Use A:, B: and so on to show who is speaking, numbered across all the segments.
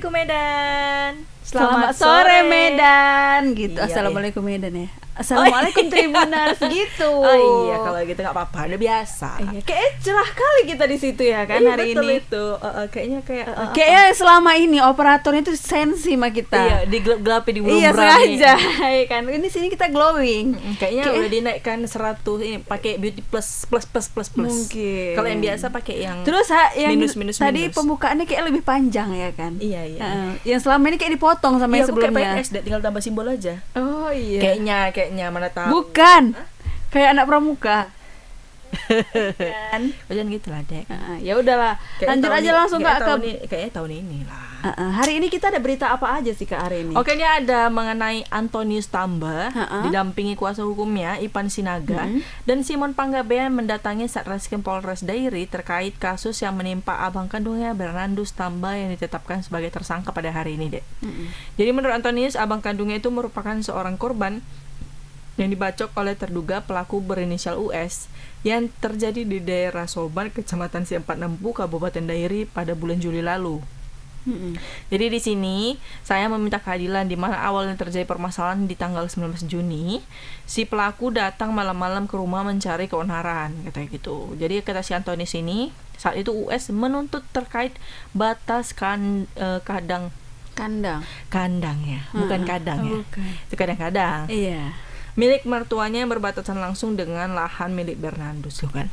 A: Assalamualaikum Medan.
B: Selamat sore Medan gitu.
A: Iya,
B: Assalamualaikum Medan ya. Assalamualaikum Tribuners gitu.
A: Oh iya, kalau gitu nggak apa-apa, udah biasa.
B: Iya, kayak cerah kali kita di situ ya kan hari
A: betul
B: ini.
A: itu. Kayaknya
B: Kayaknya selama ini operatornya itu sensi sama kita.
A: iya, digelap-gelapi di bulan
B: Iya sengaja, ya kan. Ini sini kita glowing.
A: Kayaknya udah dinaikkan 100 ini pakai beauty plus.
B: Mungkin.
A: Kalau yang biasa pakai yang
B: Terus yang
A: minus.
B: tadi pembukaannya kayak lebih panjang ya kan.
A: Iya.
B: Yang selama ini kayak dipotong sama yang
A: Iya, aku kayak
B: sebelumnya.
A: PNS, tinggal tambah simbol aja.
B: Oh iya.
A: Kayaknya mana tahu.
B: Bukan. Kayak anak pramuka. Kan?
A: Jangan gitu lah, Dek.
B: Ya udahlah. Lanjut aja langsung Kak ke
A: Kayaknya tahun ini lah.
B: hari ini kita ada berita apa aja sih Kak hari ini?
A: Oke, ini ada mengenai Antonius Tamba didampingi kuasa hukumnya Ipan Sinaga dan Simon Panggabean mendatangi Satreskrim Polres Dairi terkait kasus yang menimpa abang kandungnya Bernardus Tamba yang ditetapkan sebagai tersangka pada hari ini, Dek. Jadi menurut Antonius, abang kandungnya itu merupakan seorang korban yang dibacok oleh terduga pelaku berinisial US yang terjadi di daerah Soban, Kecamatan Siampat Nempu, Kabupaten Dairi pada bulan Juli lalu. Jadi di sini saya meminta keadilan di mana awalnya terjadi permasalahan di tanggal 19 Juni. Si pelaku datang malam-malam ke rumah mencari keonaran, katanya gitu. Jadi kata si Antonius ini, saat itu US menuntut terkait batas kandang ya, bukan kadang ya.
B: Bukan.
A: Itu kadang-kadang.
B: Iya.
A: Milik mertuanya yang berbatasan langsung dengan lahan milik Bernardus, kan.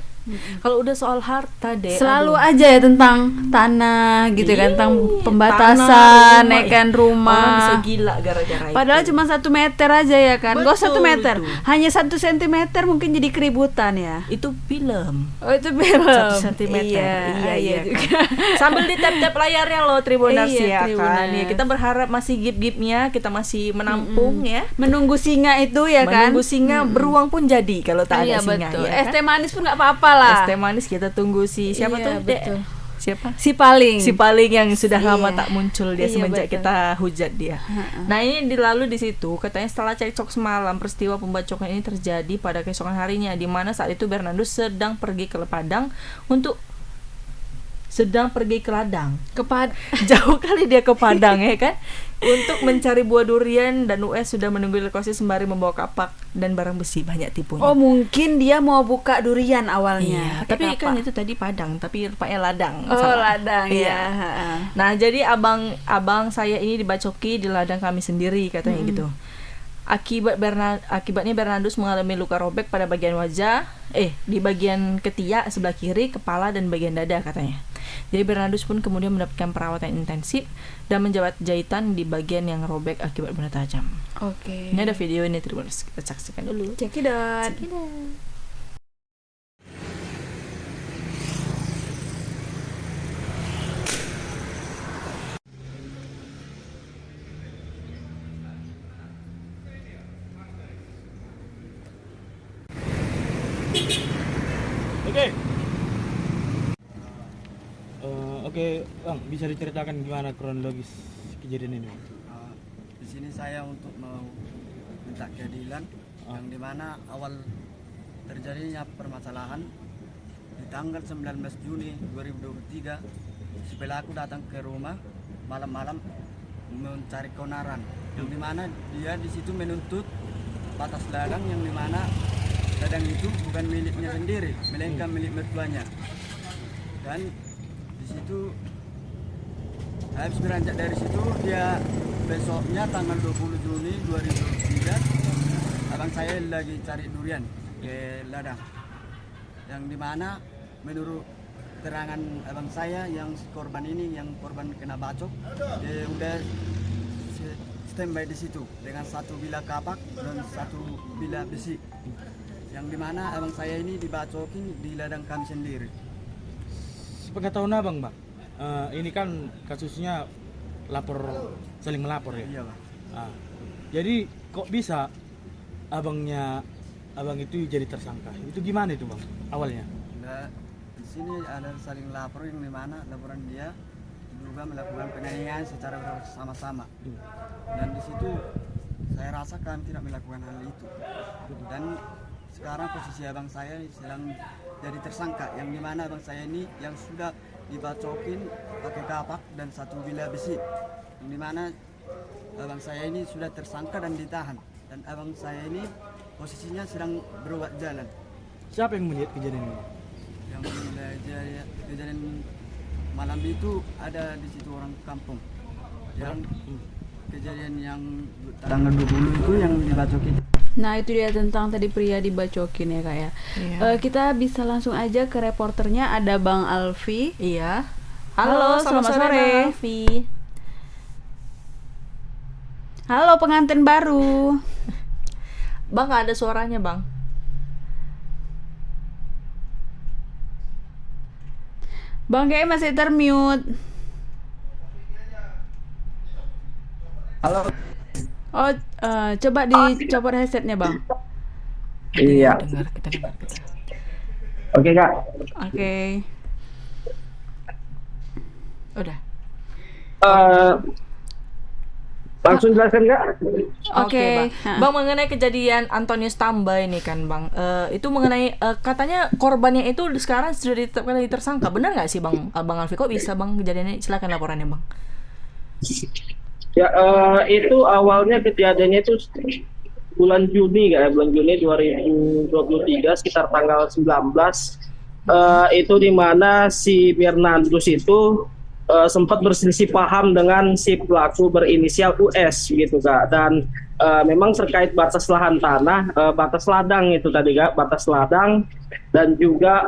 A: Kalau udah soal harta, Dek,
B: Selalu aja ya tentang tanah gitu kan, tentang pembatasan,
A: tanah,
B: ya kan, rumah.
A: Orang bisa gila gara-gara
B: Padahal
A: itu.
B: cuma 1 meter aja ya kan. Gak
A: Betul
B: 1 meter,
A: itu.
B: hanya 1 sentimeter mungkin jadi keributan ya.
A: Itu film.
B: Oh itu film.
A: 1 sentimeter.
B: Iya
A: kan.
B: juga.
A: Sambil di tap-tap layarnya loh Tribuners
B: Iya,
A: ya
B: Tribuners.
A: kan. Ya, kita berharap masih gip-gipnya, kita masih menampung ya.
B: Menunggu singa itu ya kan.
A: Menunggu singa beruang pun jadi kalau tak ada
B: Iya
A: singa
B: betul.
A: ya
B: Es
A: kan?
B: teh manis pun nggak apa-apa lah.
A: Es teh manis kita tunggu si siapa
B: Iya,
A: tuh, Dek?
B: betul.
A: Siapa?
B: Si paling.
A: Si paling yang sudah
B: Iya.
A: lama tak muncul dia
B: Iya,
A: semenjak
B: betul.
A: kita hujat dia. Nah ini lalu di situ katanya setelah cekcok semalam peristiwa pembacokan ini terjadi pada keesokan harinya di mana saat itu Bernardus sedang pergi ke ladang. Jauh kali dia ke Padang ya kan untuk mencari buah durian dan US sudah menunggu di lokasi sembari membawa kapak dan barang besi banyak tipunya.
B: Oh mungkin dia mau buka durian awalnya.
A: Iya,
B: Pakai
A: tapi
B: kapak.
A: kan itu tadi Padang, tapi rupanya ladang.
B: Oh
A: Salah.
B: ladang
A: Iya.
B: ya.
A: Nah, jadi abang saya ini dibacoki di ladang kami sendiri katanya gitu. Akibatnya Bernardus mengalami luka robek pada bagian wajah, di bagian ketiak sebelah kiri, kepala dan bagian dada katanya. Jadi Bernardus pun kemudian mendapatkan perawatan intensif dan menjawat jahitan di bagian yang robek akibat benda tajam.
B: Oke.
A: Ini ada video ini Tribuners, kita saksikan dulu.
B: Cekidot.
C: Oke. Oke, Bang, bisa diceritakan gimana kronologis kejadian ini?
D: Di sini saya untuk mau minta keadilan yang dimana awal terjadinya permasalahan di tanggal 19 Juni 2023 si pelaku datang ke rumah malam-malam mencari keonaran yang dimana dia di situ menuntut batas ladang yang dimana ladang itu bukan miliknya sendiri melainkan milik mertuanya dan di situ habis beranjak dari situ dia besoknya tanggal 20 Juni 2023 abang saya lagi cari durian ke ladang yang dimana menurut keterangan abang saya yang korban ini yang korban kena bacok dia udah standby di situ dengan 1 bilah kapak dan 1 bilah besi yang dimana abang saya ini dibacokin di ladang kami sendiri.
C: Sepengetahuan abang, Bang, ini kan kasusnya saling melapor ya.
D: Iya bang.
C: Jadi kok bisa abang itu jadi tersangka? Itu gimana itu, Bang, awalnya?
D: Nah, di sini ada saling lapor yang dimana laporan dia diduga melakukan penganiayaan secara bersama-sama dan di situ saya rasa kami tidak melakukan hal itu dan sekarang posisi abang saya sedang jadi tersangka yang dimana abang saya ini yang sudah dibacokin pakai kapak dan 1 bilah besi yang dimana abang saya ini sudah tersangka dan ditahan, dan abang saya ini posisinya sedang berobat jalan.
C: Siapa yang melihat kejadian ini?
D: Yang kejadian malam itu ada di situ orang kampung. Yang kejadian yang tanggal 20 itu yang dibacokin.
B: Nah itu dia tentang tadi pria dibacokin ya Kak ya. Kita bisa langsung aja ke reporternya, ada Bang Alfi.
A: Iya.
B: Halo, selamat sore.
A: Bang Alfi.
B: Halo pengantin baru.
A: Bang, nggak ada suaranya bang.
B: Bang kayaknya masih termute.
D: Halo.
B: Oh, coba dicopot headsetnya bang.
D: Iya.
A: Kita dengar.
D: Oke Kak.
B: Oke.
A: Udah.
D: Langsung jelaskan Kak.
B: Oke.
A: Bang, mengenai kejadian Antonius Tamba ini kan bang, itu mengenai katanya korbannya itu sekarang sudah ditetapkan jadi tersangka, benar nggak sih bang? Bang Alfi, kok bisa bang kejadiannya? Silakan laporannya bang.
E: Ya, itu awalnya kejadiannya itu bulan Juni bulan Juni 2023 sekitar tanggal 19. Itu di mana si Bernardus itu sempat berselisih paham dengan si pelaku berinisial US gitu Kak, dan memang terkait batas lahan tanah, batas ladang itu tadi Kak, batas ladang, dan juga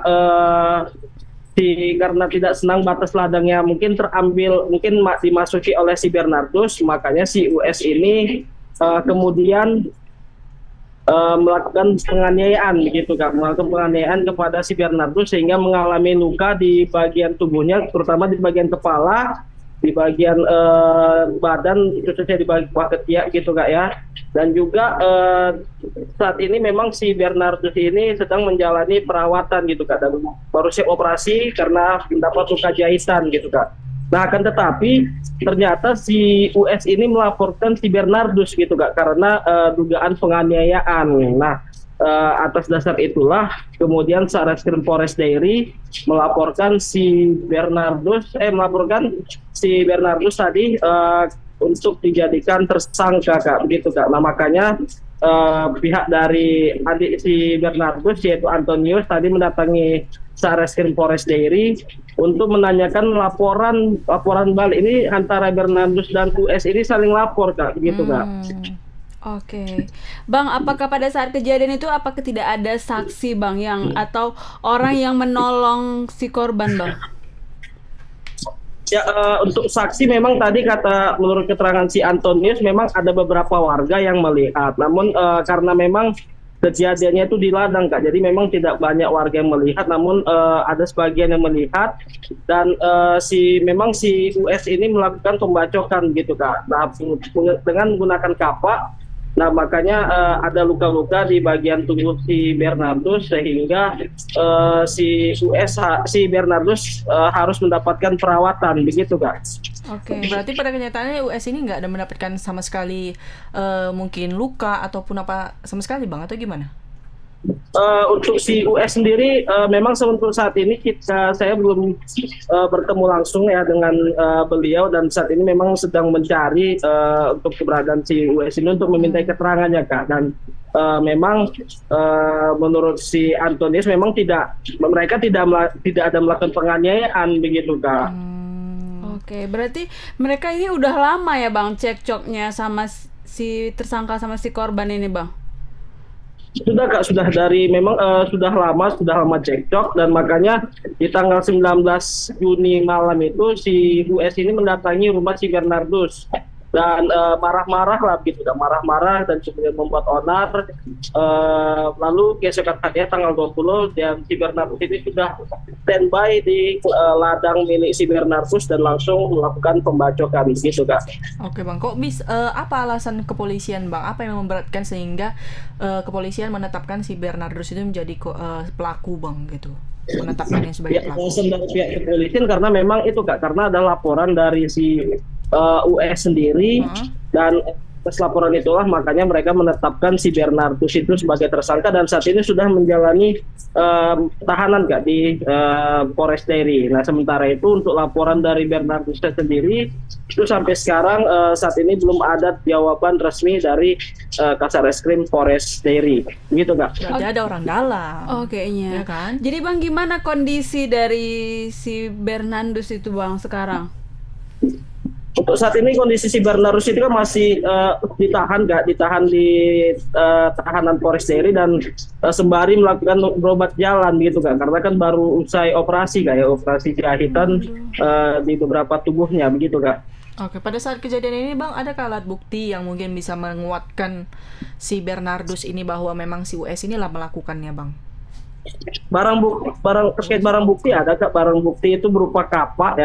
E: karena tidak senang batas ladangnya mungkin dimasuki oleh si Bernardus, makanya si US ini kemudian melakukan penganiayaan gitu Kak, melakukan penganiayaan kepada si Bernardus sehingga mengalami luka di bagian tubuhnya, terutama di bagian kepala, di bagian badan, khususnya di bagian ketiak gitu Kak ya. Dan juga saat ini memang si Bernardus ini sedang menjalani perawatan gitu Kak, dan baru siap operasi karena mendapat luka jahitan gitu Kak. Nah, akan tetapi ternyata si US ini melaporkan si Bernardus gitu Kak, karena dugaan penganiayaan. Nah, atas dasar itulah kemudian Satreskrim Polres Dairi melaporkan si Bernardus tadi untuk dijadikan tersangka Kak, begitu Kak. Nah, makanya pihak dari adik si Bernardus yaitu Antonius tadi mendatangi Satreskrim Polres Dairi untuk menanyakan laporan balik ini antara Bernardus dan US ini saling lapor Kak, begitu Kak.
B: Oke. Bang, apakah pada saat kejadian itu apakah tidak ada saksi Bang atau orang yang menolong si korban Bang?
E: Ya, untuk saksi memang tadi menurut keterangan si Antonius memang ada beberapa warga yang melihat. Namun karena memang kejadiannya itu di ladang Kak, jadi memang tidak banyak warga yang melihat, namun ada sebagian yang melihat, dan si US ini melakukan pembacokan gitu Kak. Nah, dengan menggunakan kapak. Nah, makanya ada luka-luka di bagian tubuh si Bernardus sehingga si Bernardus harus mendapatkan perawatan begitu Kak.
A: Oke, berarti pada kenyataannya US ini nggak ada mendapatkan sama sekali mungkin luka ataupun apa sama sekali Bang, atau gimana?
E: Untuk si US sendiri memang untuk saat ini saya belum bertemu langsung ya dengan beliau, dan saat ini memang sedang mencari untuk keberadaan si US ini untuk meminta keterangannya Kak. Dan memang menurut si Antonius memang mereka tidak ada melakukan penganiayaan begitu Kak.
B: Oke, berarti mereka ini udah lama ya Bang cekcoknya sama si tersangka sama si korban ini Bang?
E: Sudah Kak, sudah lama cekcok, dan makanya di tanggal 19 Juni malam itu si US ini mendatangi rumah si Bernardus dan marah-marah dan kemudian membuat onar. Lalu keesokan harinya tanggal 20 dan si Bernardus ini sudah standby di ladang milik si Bernardus dan langsung melakukan pembacokan gitu Kak.
A: Oke Bang, kok apa alasan kepolisian Bang? Apa yang memberatkan sehingga kepolisian menetapkan si Bernardus itu menjadi pelaku Bang gitu? Menetapkannya sebagai pelaku.
E: Alasan dari pihak kepolisian karena memang itu Kak, karena ada laporan dari si US sendiri dan atas laporan itulah makanya mereka menetapkan si Bernardus itu sebagai tersangka dan saat ini sudah menjalani tahanan Kak di Polres Dairi. Nah sementara itu untuk laporan dari Bernardus sendiri itu sampai sekarang saat ini belum ada jawaban resmi dari Kasarreskrim Polres Dairi. Begitu Kak.
A: Berarti ada orang dalam.
B: Oh kayaknya.
A: Ya kan?
B: Jadi Bang gimana kondisi dari si Bernardus itu Bang sekarang?
E: Untuk saat ini kondisi si Bernardus itu kan masih ditahan di tahanan Polres Dairi dan sembari melakukan berobat jalan gitu Kak, karena kan baru usai operasi Kak ya, operasi jahitan di beberapa tubuhnya begitu Kak.
A: Oke, pada saat kejadian ini Bang, adakah alat bukti yang mungkin bisa menguatkan si Bernardus ini bahwa memang si US inilah melakukannya Bang? Terkait barang bukti ada Kak, barang bukti itu berupa kapak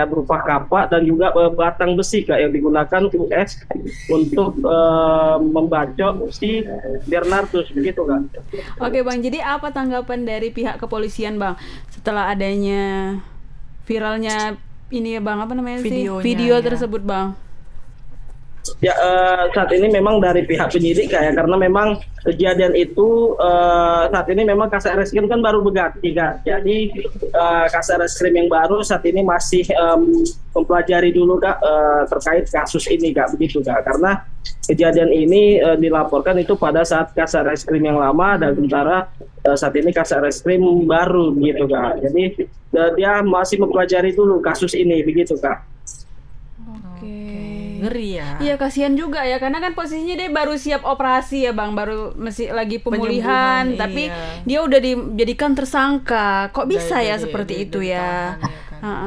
A: dan juga batang besi Kak yang digunakan US untuk membacok si Bernardus begitu Kak.
B: Oke Bang, jadi apa tanggapan dari pihak kepolisian Bang setelah adanya viralnya ini ya Bang, apa namanya sih? Video
A: ya.
B: tersebut Bang.
E: Ya saat ini memang dari pihak penyidik Kak ya, karena memang kejadian itu saat ini memang Kasarreskrim kan baru berganti Kak. Jadi Kasarreskrim yang baru saat ini masih mempelajari dulu Kak terkait kasus ini Kak, begitu Kak. Karena kejadian ini dilaporkan itu pada saat Kasarreskrim yang lama dan sementara saat ini Kasarreskrim baru begitu Kak. Jadi dia masih mempelajari dulu kasus ini begitu Kak.
A: Ngeri ya.
B: Iya kasihan juga ya, karena kan posisinya dia baru siap operasi ya Bang, baru masih lagi pemulihan, tapi dia udah dijadikan tersangka. Kok bisa ya seperti itu ya?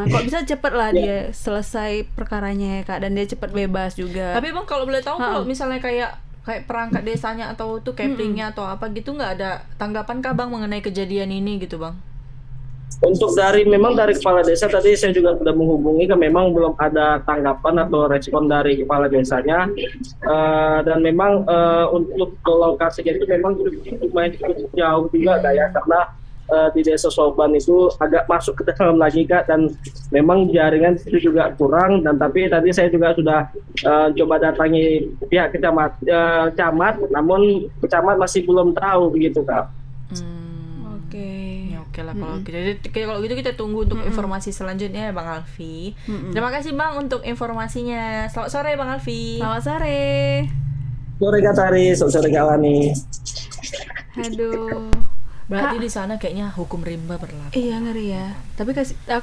B: Kok bisa cepet lah dia selesai perkaranya ya Kak, dan dia cepet bebas juga.
A: Tapi Bang kalau boleh tahu kalau misalnya kayak perangkat desanya atau tuh campingnya atau apa gitu, nggak ada tanggapan kah Bang mengenai kejadian ini gitu Bang?
E: Untuk dari kepala desa tadi saya juga sudah menghubungi kan, memang belum ada tanggapan atau respon dari kepala desanya dan memang untuk lokasinya itu memang lumayan cukup jauh juga Kak ya, karena di desa Soban itu agak masuk ke dalam lagi Kak, dan memang jaringan itu juga kurang, dan tapi tadi saya juga sudah coba datangi pihak camat, namun camat masih belum tahu begitu Kak.
A: Oke lah kalau gitu kita tunggu untuk informasi selanjutnya ya Bang Alfi. Terima kasih Bang untuk informasinya. Selamat sore Bang Alfi.
B: Selamat sore.
E: Sore Kak Tari, sore Kak Lani.
B: Aduh.
A: Berarti di sana kayaknya hukum rimba berlaku.
B: Iya ngeri ya. Tapi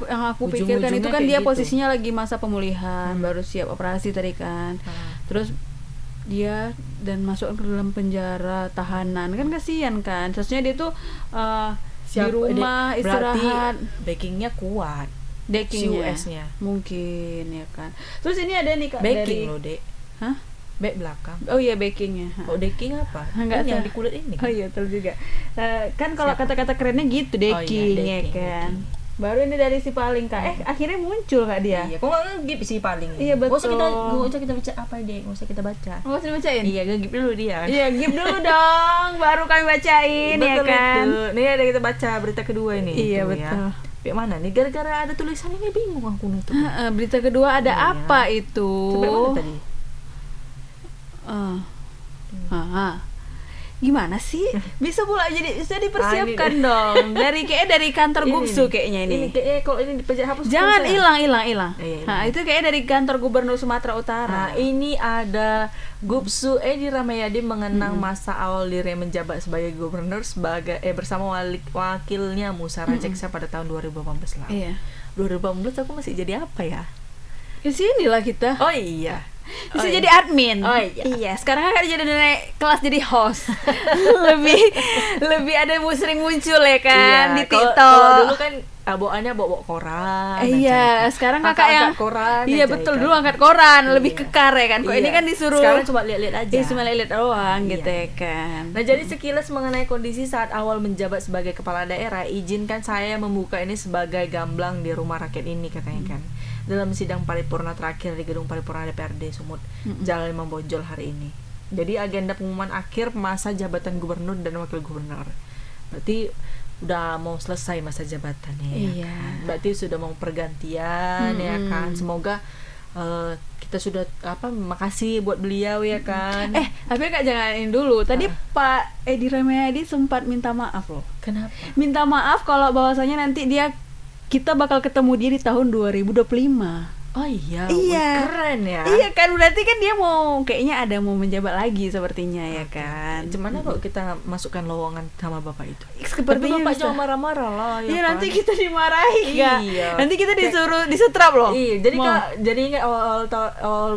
B: yang aku pikirkan itu kan dia posisinya lagi masa pemulihan, baru siap operasi tadi kan. Terus dia dan masuk ke dalam penjara tahanan kan kasihan kan. Seharusnya dia tuh di rumah istirahat.
A: Backingnya kuat.
B: Backingnya
A: US-nya
B: mungkin ya kan. Terus ini ada nih Kak
A: backing
B: dari
A: loh Dek.
B: Hah?
A: Back belakang.
B: Oh iya backingnya.
A: Oh decking apa?
B: Enggak
A: yang di kulit ini.
B: Oh iya betul juga. Kan kalau kata-kata kerennya gitu decking, ya kan. Decking. Baru ini dari si Paling Kak. Akhirnya muncul Kak dia.
A: Iya, kok nggak ngegip si Paling?
B: Iya betul.
A: Nggak usah kita baca apa deh, nggak usah kita baca.
B: Nggak usah dibacain?
A: Iya, ngegip dulu dia.
B: Iya, gip dulu dong, baru kami bacain ya kan.
A: Betul. Nih ada kita baca berita kedua ini.
B: Iya betul.
A: Ya. Mana nih? Gara-gara ada tulisan ini bingung aku nih tuh.
B: Berita kedua ada apa itu?
A: Sampai mana tadi?
B: Gimana sih? Bisa pula jadi bisa dipersiapkan dong. Dari kantor Gubsu kayaknya ini.
A: Ini kalau ini hapus.
B: Jangan hilang.
A: Iya.
B: Itu kayak dari kantor Gubernur Sumatera Utara.
A: Nah, ini ada Gubsu Edi Ramayadi mengenang masa awal dirinya menjabat sebagai gubernur bersama wakilnya Musa Rajeksa pada tahun 2018 lalu.
B: Iya.
A: 2018 aku masih jadi apa ya?
B: Di sinilah kita.
A: Oh iya.
B: Bisa jadi admin.
A: Oh iya.
B: Iya, sekarang kan jadi naik kelas jadi host. lebih ada sering muncul ya kan di TikTok.
A: Kalau dulu kan bawaannya bawa koran.
B: Iya, sekarang kakak yang
A: koran.
B: Iya betul, dulu angkat koran, lebih kekar ya kan. Kok ini kan disuruh.
A: Sekarang cuma lihat-lihat aja.
B: Iya, cuma lihat doang gitu ya kan.
A: Nah, jadi sekilas mengenai kondisi saat awal menjabat sebagai kepala daerah, izinkan saya membuka ini sebagai gamblang di rumah rakyat ini katanya kan. Dalam sidang paripurna terakhir di gedung paripurna DPRD Sumut Jalan Imam Bonjol hari ini. Jadi agenda pengumuman akhir masa jabatan gubernur dan wakil gubernur. Berarti udah mau selesai masa jabatannya ya kan. Berarti sudah mau pergantian ya kan. Semoga kita sudah makasih buat beliau ya kan.
B: Tapi Kak janganin dulu. Tadi Pak Edi Rahmayadi sempat minta maaf loh.
A: Kenapa?
B: Minta maaf kalau bahwasanya nanti kita bakal ketemu dia di tahun 2025.
A: Oh iya, keren ya.
B: Iya kan, berarti kan dia kayaknya mau menjabat lagi sepertinya ya kan.
A: Gimana kok kita masukkan lowongan sama bapak itu?
B: Sepertinya
A: Bapak jangan marah-marah lah.
B: Iya kan? Nanti kita dimarahi kan.
A: Iya.
B: Nanti kita disuruh disetrap loh.
A: Iya, jadi ingat awal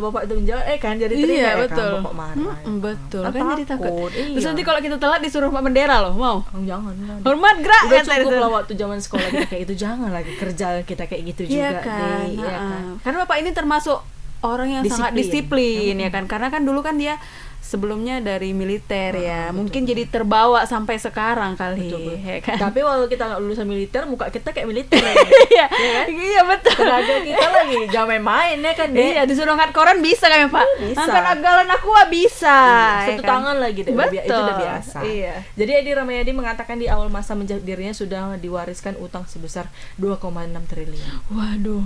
A: bapak itu menjawab kan jadi teringat
B: iya,
A: ya
B: betul.
A: Kan bapak marah.
B: Betul kan, jadi takut.
A: Iya.
B: Terus nanti kalau kita telat disuruh Pak Bendera loh, mau?
A: Jangan.
B: Hormat gerak.
A: Udah cukup lah waktu zaman sekolah kita kayak itu, jangan lagi kerja kita kayak gitu juga
B: kan.
A: deh. Iya kan.
B: Karena bapak ini termasuk orang yang sangat disiplin ya kan, karena kan dulu kan dia sebelumnya dari militer ya, mungkin jadi terbawa sampai sekarang kali.
A: Betul.
B: Ya kan?
A: Tapi kalau kita nggak lulusan militer, muka kita kayak militer.
B: Iya, iya betul.
A: Tenaga kita lagi jangan main-main ya kan.
B: Iya, disuruh angkat koran bisa kan ya Pak?
A: Bisa.
B: Angkat agalan aku bisa.
A: Satu tangan lagi deh.
B: Betul.
A: Itu udah biasa.
B: Iya.
A: Jadi Edi Rahmayadi mengatakan di awal masa menjadi dirinya sudah diwariskan utang sebesar 2,6 triliun.
B: Waduh.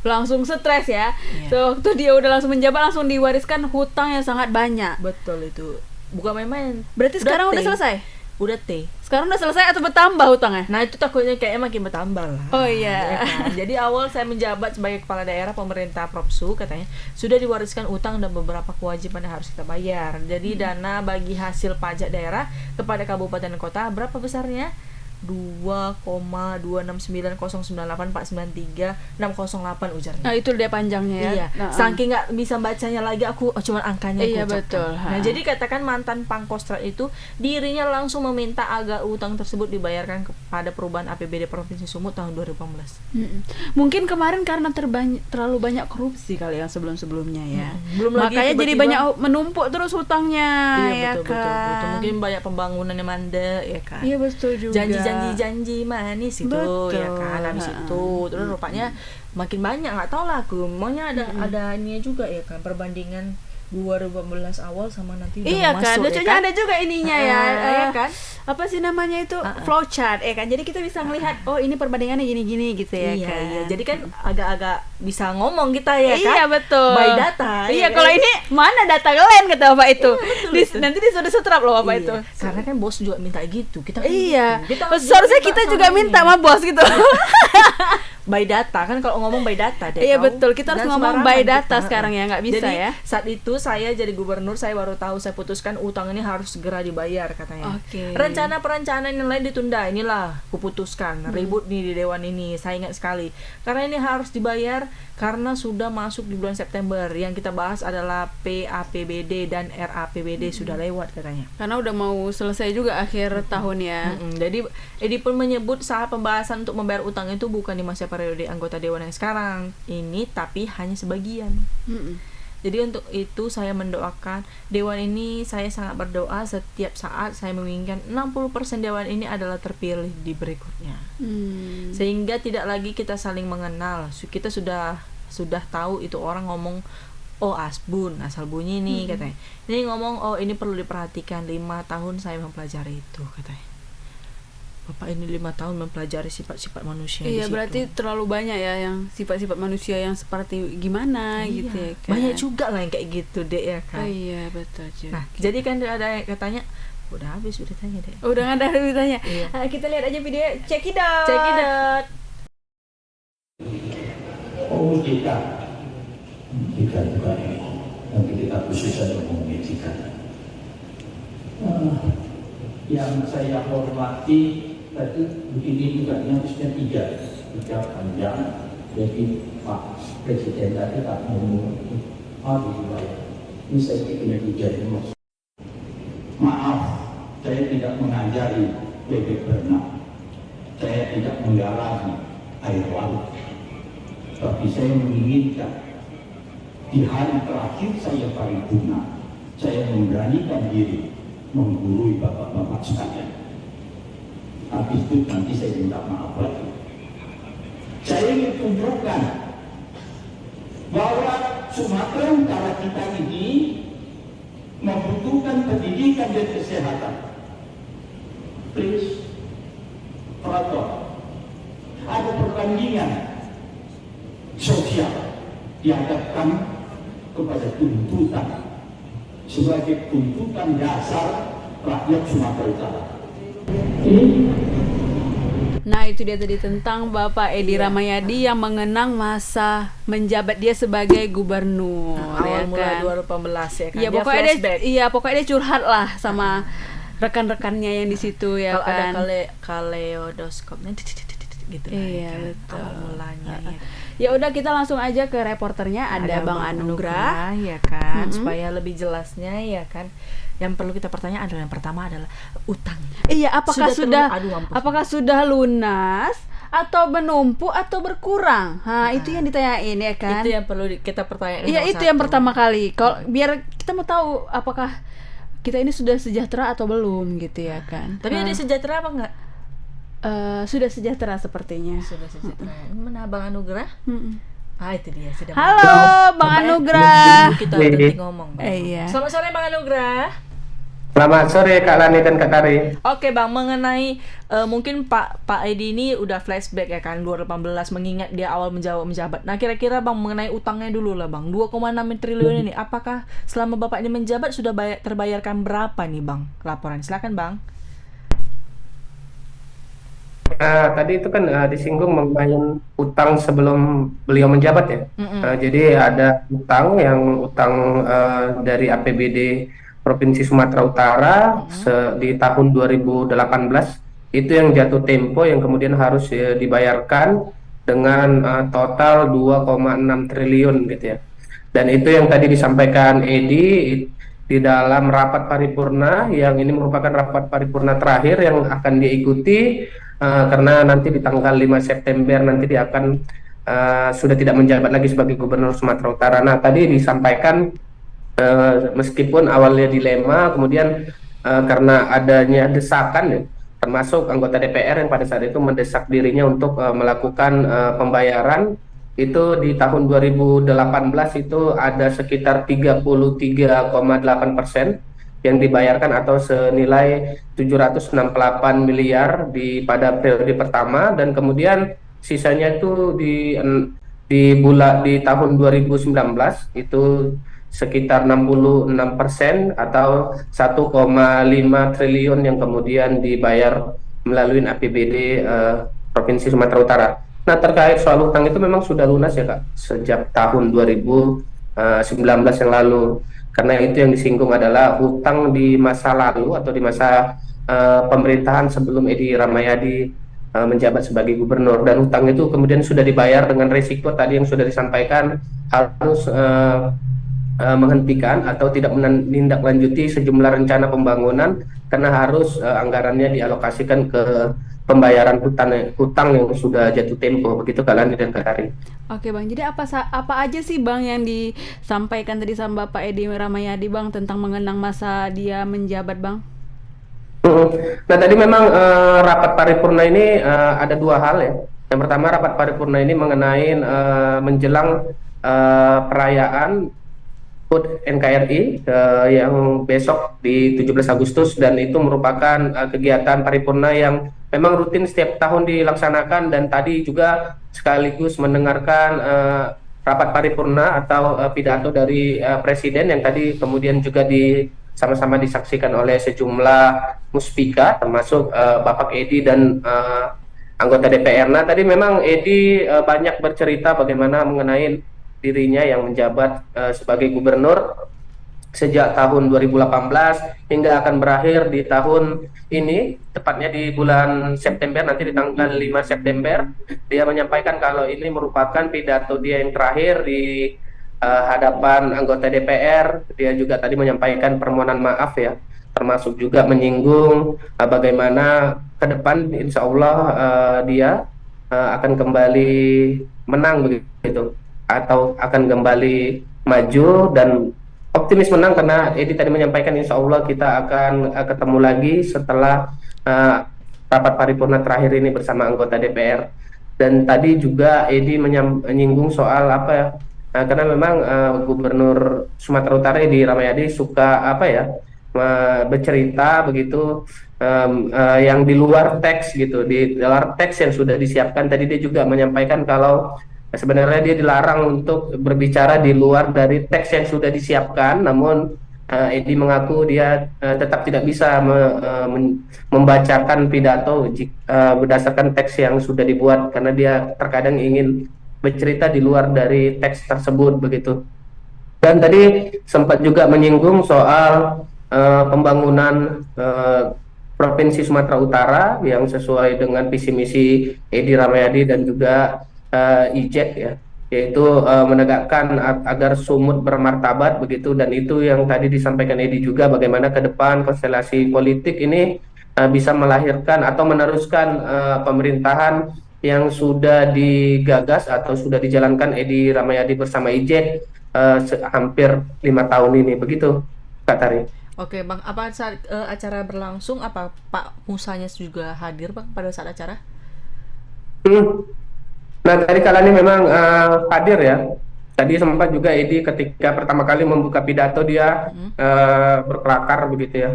B: Langsung stres ya.
A: Iya.
B: Waktu dia udah langsung menjabat langsung diwariskan hutang yang sangat banyak.
A: Betul itu. Bukan main-main.
B: Berarti sekarang udah selesai?
A: Udah T.
B: Sekarang udah selesai atau bertambah hutangnya?
A: Nah itu takutnya kayaknya makin bertambah lah.
B: Oh iya.
A: Ya kan? Jadi awal saya menjabat sebagai kepala daerah pemerintah Propsu, katanya sudah diwariskan utang dan beberapa kewajiban yang harus kita bayar. Jadi dana bagi hasil pajak daerah kepada kabupaten dan kota berapa besarnya? 2,269098493 608 ujarnya.
B: Nah itu dia panjangnya ya.
A: Iya. Saking nggak bisa bacanya lagi aku cuman angkanya
B: iya,
A: aku
B: betul.
A: Nah jadi katakan mantan Pangkostrat itu dirinya langsung meminta agar utang tersebut dibayarkan kepada perubahan APBD Provinsi Sumut tahun 2018.
B: Mungkin kemarin karena terlalu banyak korupsi kali yang sebelum-sebelumnya ya.
A: Belum
B: makanya
A: lagi
B: jadi banyak menumpuk terus hutangnya.
A: Iya,
B: ya
A: betul. Mungkin banyak pembangunan yang mandek ya kan.
B: Iya betul juga.
A: Janji manis itu
B: betul.
A: Ya kan, habis itu terus rupanya makin banyak, nggak tahu lah aku maunya ada ininya juga ya kan, perbandingan 2018 awal sama nanti udah
B: iya
A: masuk,
B: kan, lucunya
A: ya kan?
B: ada juga ininya ya
A: kan,
B: apa sih namanya itu flowchart ya kan, jadi kita bisa melihat oh ini perbandingannya gini-gini gitu ya
A: iya,
B: kan.
A: Iya, jadi kan agak-agak bisa ngomong kita ya kan,
B: iya betul,
A: by data.
B: Iya
A: ya
B: kalau
A: kan?
B: ini mana data kalian kata bapak itu,
A: iya, betul.
B: Nanti disuruh setrap loh bapak itu,
A: karena kan bos juga minta gitu, kita kan
B: iya,
A: gitu.
B: seharusnya kita juga minta sama bos gitu.
A: By data kan, kalau ngomong by data deh.
B: Iya betul, kita harus ngomong by data kita sekarang ya, nggak bisa
A: jadi,
B: ya.
A: Saat itu saya jadi gubernur, saya baru tahu, saya putuskan utang ini harus segera dibayar katanya. Rencana perencanaan yang lain ditunda, inilah kuputuskan. Ribut nih di dewan ini, saya ingat sekali. Karena ini harus dibayar karena sudah masuk di bulan September. Yang kita bahas adalah PAPBD dan RAPBD sudah lewat katanya.
B: Karena udah mau selesai juga akhir tahun ya.
A: Jadi Edi pun menyebut saat pembahasan untuk membayar utang itu bukan di masa periode anggota dewan yang sekarang ini, tapi hanya sebagian. Jadi untuk itu saya mendoakan dewan ini, saya sangat berdoa setiap saat saya menginginkan 60% dewan ini adalah terpilih di berikutnya. Sehingga tidak lagi kita saling mengenal. Kita sudah tahu itu orang ngomong oh asbun, asal bunyi nih katanya. Ini ngomong oh ini perlu diperhatikan, 5 tahun saya mempelajari itu katanya. Bapak ini 5 tahun mempelajari sifat-sifat manusia.
B: Iya, berarti terlalu banyak ya yang sifat-sifat manusia yang seperti gimana gitu ya kan.
A: Banyak juga lah yang kayak gitu deh ya kan.
B: Iya betul juga.
A: Nah jadi kan ada yang katanya udah habis tanya deh.
B: Udah nggak ada ditanya.
A: Iya.
B: Kita lihat aja video, check it out.
F: Oh kita juga nanti kita khusus saja ngomongin jika. Yang saya hormati tadi begini juga, yang harusnya 3 panjang. Jadi Pak Presiden tadi tak ngomong ini saya pikir 3 maaf, saya tidak mengajari bebek berenang, saya tidak menggalangi air laut, tapi saya menginginkan di hari terakhir saya paripurna, saya memberanikan diri menggurui bapak-bapak sekalian. Habis itu nanti saya minta maaf lagi. Saya ingin tunjukkan bahwa Sumatera Utara kita ini membutuhkan pendidikan dan kesehatan. Please, perhatian. Ada perbandingan sosial dihadapkan kepada tuntutan sebagai tuntutan dasar rakyat Sumatera Utara.
B: Nah, itu dia tadi tentang Bapak Edi Rahmayadi yang mengenang masa menjabat dia sebagai gubernur,
A: awal
B: ya
A: mula
B: kan?
A: 2018 ya kan.
B: Iya, pokoknya dia curhat lah sama rekan-rekannya yang di situ ya
A: kalau
B: kan.
A: ada kaleodoskopnya gitu
B: Iya,
A: kan.
B: betul.
A: Awal mulanya ya.
B: Ya udah, kita langsung aja ke reporternya, ada Bang Anugrah.
A: ya kan, supaya lebih jelasnya ya kan. Yang perlu kita pertanyaan adalah yang pertama adalah utang.
B: Iya, apakah
A: mampus.
B: apakah sudah lunas atau menumpuk atau berkurang? Itu yang ditanyain ya kan.
A: Itu yang perlu kita pertanyakan.
B: Iya, itu yang pertama kali. Kalau biar kita mau tahu apakah kita ini sudah sejahtera atau belum gitu ya kan.
A: Tapi ada sejahtera apa enggak?
B: Sudah sejahtera sepertinya.
A: Sudah sejahtera. Mana Bang Anugrah? Itu dia sudah.
B: Halo Bang Anugrah.
A: Kita berhenti ngomong.
B: Iya.
A: Selamat sore Bang Anugrah.
G: Selamat sore Kak Lani dan Kak Tari.
A: Oke Bang, mengenai mungkin Pak Edi ini udah flashback ya kan 2018 mengingat dia awal menjabat. Nah, kira-kira Bang mengenai utangnya dulu lah Bang. 2,6 triliun ini apakah selama Bapak ini menjabat sudah terbayarkan berapa nih Bang? Laporan. Silakan Bang.
G: Tadi itu kan disinggung mengenai utang sebelum beliau menjabat ya. Jadi ada utang dari APBD Provinsi Sumatera Utara di tahun 2018 itu yang jatuh tempo yang kemudian harus dibayarkan dengan total 2,6 triliun gitu ya. Dan itu yang tadi disampaikan Edi di dalam rapat paripurna, yang ini merupakan rapat paripurna terakhir yang akan diikuti karena nanti di tanggal 5 September nanti dia akan sudah tidak menjabat lagi sebagai Gubernur Sumatera Utara. Nah, tadi disampaikan meskipun awalnya dilema, kemudian karena adanya desakan ya, termasuk anggota DPR yang pada saat itu mendesak dirinya untuk melakukan pembayaran, itu di tahun 2018 itu ada sekitar 33,8% yang dibayarkan atau senilai 768 miliar pada periode pertama, dan kemudian sisanya itu di tahun 2019 itu sekitar 66% atau 1,5 triliun yang kemudian dibayar melalui APBD Provinsi Sumatera Utara. Nah, terkait soal utang itu memang sudah lunas ya Kak sejak tahun 2019 yang lalu. Karena itu yang disinggung adalah hutang di masa lalu atau di masa pemerintahan sebelum Edi Rahmayadi menjabat sebagai gubernur, dan hutang itu kemudian sudah dibayar dengan resiko tadi yang sudah disampaikan, harus menghentikan atau tidak menindaklanjuti sejumlah rencana pembangunan karena harus anggarannya dialokasikan ke pembayaran hutang yang sudah jatuh tempo. Begitu Kak Lani dan Kak Tari.
B: Oke Bang, jadi apa aja sih Bang yang disampaikan tadi sama Bapak Edi Rahmayadi Bang tentang mengenang masa dia menjabat Bang?
G: Nah, tadi memang rapat paripurna ini ada dua hal ya. Yang pertama, rapat paripurna ini mengenai menjelang perayaan HUT NKRI yang besok di 17 Agustus, dan itu merupakan kegiatan paripurna yang memang rutin setiap tahun dilaksanakan, dan tadi juga sekaligus mendengarkan rapat paripurna atau pidato dari Presiden yang tadi kemudian juga sama-sama disaksikan oleh sejumlah muspika termasuk Bapak Edi dan anggota DPR. Nah, tadi memang Edi banyak bercerita bagaimana mengenai dirinya yang menjabat sebagai gubernur sejak tahun 2018 hingga akan berakhir di tahun ini, tepatnya di bulan September, nanti di tanggal 5 September. Dia menyampaikan kalau ini merupakan pidato dia yang terakhir di hadapan anggota DPR. Dia juga tadi menyampaikan permohonan maaf ya, termasuk juga menyinggung bagaimana ke depan insya Allah dia akan kembali menang begitu, atau akan kembali maju, dan optimis menang karena Edi tadi menyampaikan insya Allah kita akan ketemu lagi setelah rapat paripurna terakhir ini bersama anggota DPR. Dan tadi juga Edi menyinggung soal apa ya, karena memang Gubernur Sumatera Utara Edi Rahmayadi suka bercerita begitu yang di luar teks gitu, di luar teks yang sudah disiapkan. Tadi dia juga menyampaikan kalau sebenarnya dia dilarang untuk berbicara di luar dari teks yang sudah disiapkan, namun Edi mengaku dia tetap tidak bisa membacakan pidato berdasarkan teks yang sudah dibuat karena dia terkadang ingin bercerita di luar dari teks tersebut begitu. Dan tadi sempat juga menyinggung soal pembangunan Provinsi Sumatera Utara yang sesuai dengan visi misi Edi Rahmayadi dan juga IJEK ya, yaitu menegakkan agar sumut bermartabat begitu, dan itu yang tadi disampaikan Edi juga bagaimana ke depan konstelasi politik ini bisa melahirkan atau meneruskan pemerintahan yang sudah digagas atau sudah dijalankan Edi Rahmayadi bersama IJEK hampir 5 tahun ini begitu Kak Tari.
A: Oke Bang, apa saat acara berlangsung apa Pak Musanya juga hadir Bang pada saat acara?
G: Nah tadi kala ini memang hadir ya. Tadi sempat juga Edi ketika pertama kali membuka pidato dia berkelakar begitu ya,